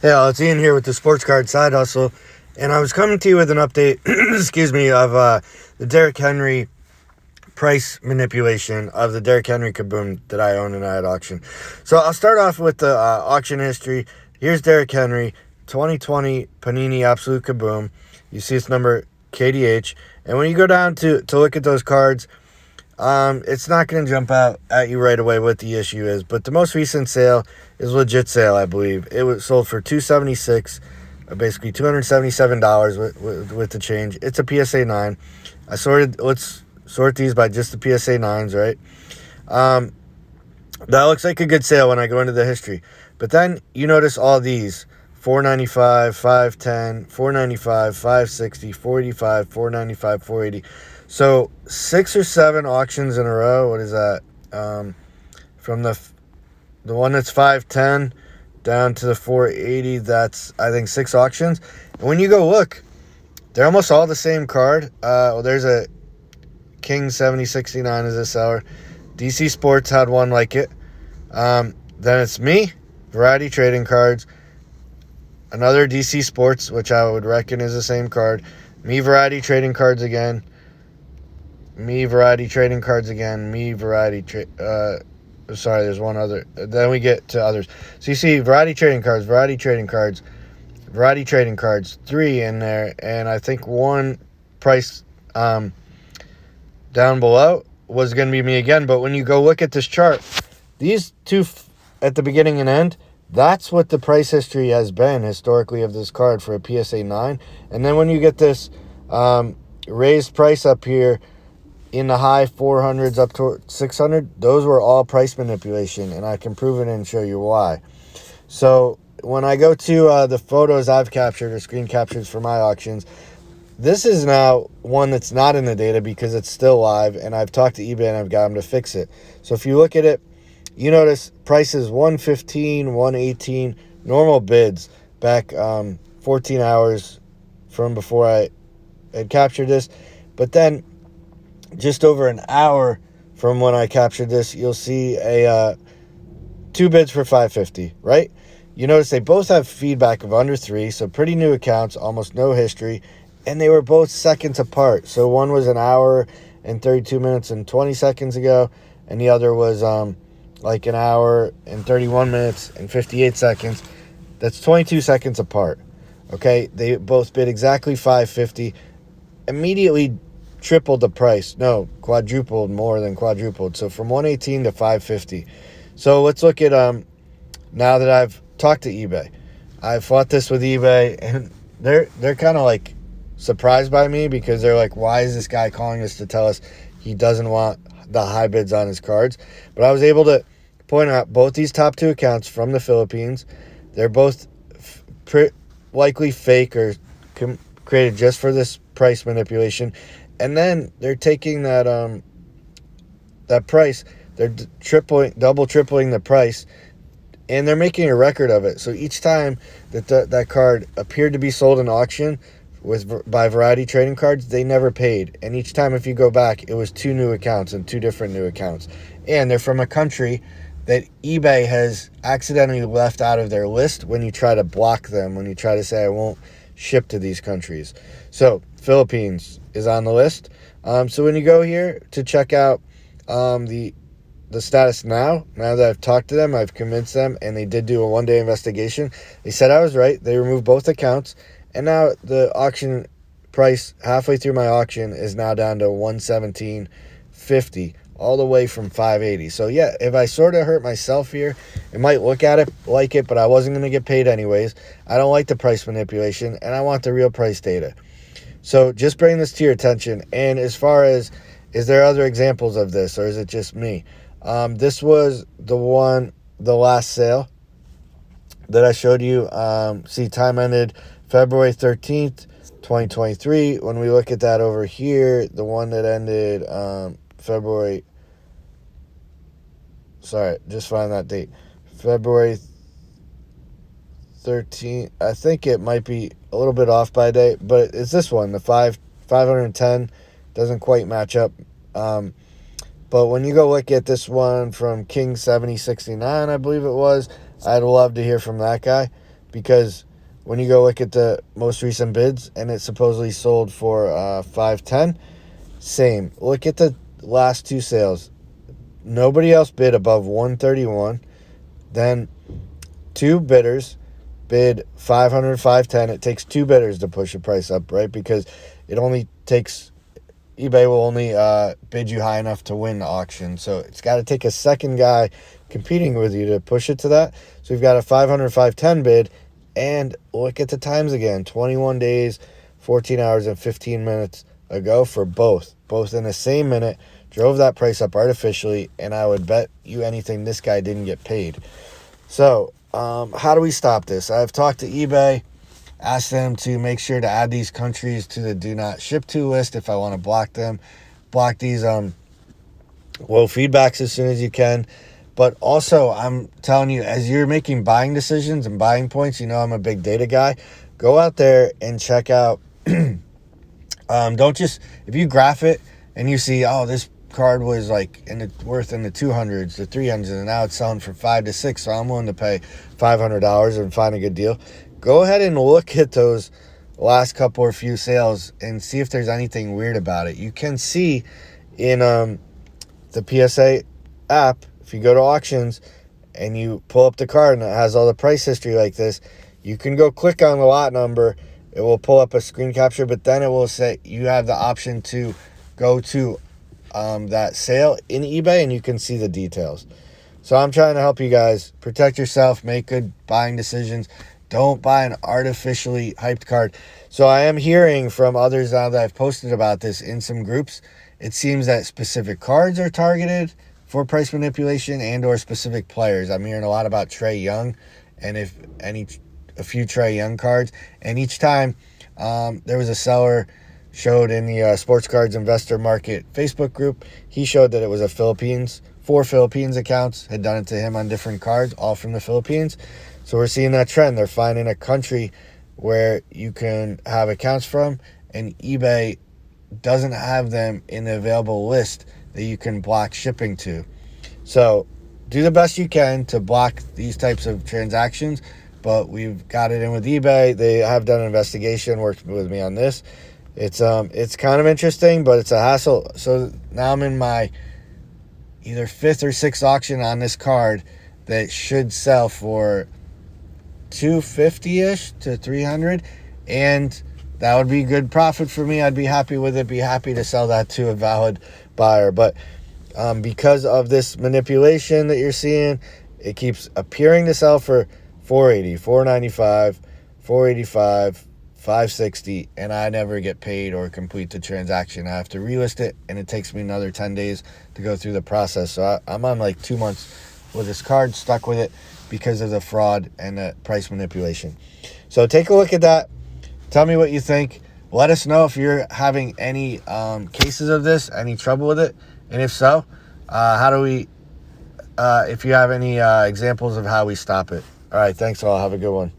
Hey, it's Ian here with the Sports Card Side Hustle, and I was coming to you with an update, excuse me, of the Derrick Henry price manipulation of the Derrick Henry Kaboom that I own and I had auction. So I'll start off with the auction history. Here's Derrick Henry, 2020 Panini Absolute Kaboom. You see its number KDH, and when you go down to look at those cards, it's not going to jump out at you right away what the issue is, but the most recent sale is a legit sale, I believe. It was sold for $276, basically $277 with the change. It's a PSA 9. Let's sort these by just the PSA 9s, right? That looks like a good sale when I go into the history. But then you notice all these. $495, $510, $495, $560, $485, $495, $480. So 6 or 7 auctions in a row. What is that? From the one that's $510 down to the $480. That's, I think, 6 auctions. And when you go look, they're almost all the same card. There's a King 7069 as a seller. DC Sports had one like it. Then it's me, Variety Trading Cards. Another DC Sports, which I would reckon is the same card. Me, Variety Trading Cards again. Me, Variety Trading Cards again. Me, Variety sorry, there's one other. Then we get to others. So you see Variety Trading Cards, Variety Trading Cards, Variety Trading Cards, 3 in there. And I think one price down below was going to be me again. But when you go look at this chart, these two at the beginning and end, that's what the price history has been historically of this card for a PSA 9. And then when you get this raised price up here in the high 400s up to 600, those were all price manipulation, and I can prove it and show you why. So when I go to the photos I've captured or screen captures for my auctions, this is now one that's not in the data because it's still live, and I've talked to eBay and I've got them to fix it. So if you look at it, you notice prices 115, 118, normal bids back 14 hours from before I had captured this. But then just over an hour from when I captured this, you'll see a 2 bids for 550, right? You notice they both have feedback of under 3, so pretty new accounts, almost no history, and they were both seconds apart. So one was an hour and 32 minutes and 20 seconds ago, and the other was like an hour and 31 minutes and 58 seconds. That's 22 seconds apart. Okay, they both bid exactly 550. Immediately tripled the price. No, quadrupled, more than quadrupled. So from 118 to 550. So let's look at now that I've talked to eBay. I fought this with eBay, and they're kind of like surprised by me because they're like, why is this guy calling us to tell us he doesn't want the high bids on his cards? But I was able to point out both these top 2 accounts from the Philippines. They're both likely fake or created just for this price manipulation. And then they're taking that price, they're double tripling the price, and they're making a record of it. So each time that that card appeared to be sold in auction by Variety Trading Cards, they never paid. And each time, if you go back, it was 2 new accounts and 2 different new accounts. And they're from a country that eBay has accidentally left out of their list when you try to block them, when you try to say, I won't ship to these countries. So Philippines is on the list. So when you go here to check out the status now that I've talked to them, I've convinced them, and they did do a 1-day investigation. They said I was right. They removed both accounts, and now the auction price halfway through my auction is now down to $117.50, all the way from $580. So yeah, if I sort of hurt myself here, it might look at it like it, but I wasn't going to get paid anyways. I don't like the price manipulation, and I want the real price data. So just bring this to your attention. And as far as, is there other examples of this, or is it just me? This was the last sale that I showed you. See, time ended February 13th, 2023. When we look at that over here, the one that ended just find that date. February 13th. I think it might be a little bit off by date, but it's this one. The 510 doesn't quite match up. But when you go look at this one from King 7069, I believe it was, I'd love to hear from that guy. because when you go look at the most recent bids and it supposedly sold for 510, same. Look at the last two sales. Nobody else bid above 131. Then two bidders bid 500, 510. It takes two bidders to push the price up, right? Because it only takes, eBay will only bid you high enough to win the auction. So it's got to take a second guy competing with you to push it to that. So we've got a 500, 510 bid. And look at the times again, 21 days, 14 hours, and 15 minutes ago for both in the same minute. Drove that price up artificially, and I would bet you anything this guy didn't get paid. So how do we stop this? I've talked to eBay, asked them to make sure to add these countries to the do not ship to list if I want to block them. Block these low feedbacks as soon as you can. But also, I'm telling you, as you're making buying decisions and buying points, you know I'm a big data guy. Go out there and check out. Don't just, if you graph it and you see, oh, this card was like worth in the 200s, the 300s, and now it's selling for 5 to 6, so I'm willing to pay $500 and find a good deal. Go ahead and look at those last couple or few sales and see if there's anything weird about it. You can see in the PSA app, if you go to auctions and you pull up the card and it has all the price history like this, you can go click on the lot number. It will pull up a screen capture, but then it will say you have the option to go to that sale in eBay and you can see the details. So I'm trying to help you guys protect yourself, make good buying decisions. Don't buy an artificially hyped card. So I am hearing from others now that I've posted about this in some groups. It seems that specific cards are targeted for price manipulation and or specific players. I'm hearing a lot about Trae Young and a few Trae Young cards. And each time there was a seller showed in the Sports Cards Investor Market Facebook group, he showed that it was four Philippines accounts had done it to him on different cards, all from the Philippines. So we're seeing that trend. They're finding a country where you can have accounts from, and eBay doesn't have them in the available list that you can block shipping to. So do the best you can to block these types of transactions, but we've got it in with eBay. They have done an investigation, worked with me on this. It's kind of interesting, but it's a hassle. So now I'm in my either 5th or 6th auction on this card that should sell for $250-ish to $300, and that would be good profit for me. I'd be happy with it, be happy to sell that to a valid buyer. But because of this manipulation that you're seeing, it keeps appearing to sell for $480, $495, $485, $560, and I never get paid or complete the transaction. I have to relist it, and it takes me another 10 days to go through the process. So I'm on like 2 months with this card, stuck with it because of the fraud and the price manipulation. So take a look at that. Tell me what you think. Let us know if you're having any cases of this, any trouble with it, and if so, if you have any examples of how we stop it. All right, thanks all. Have a good one.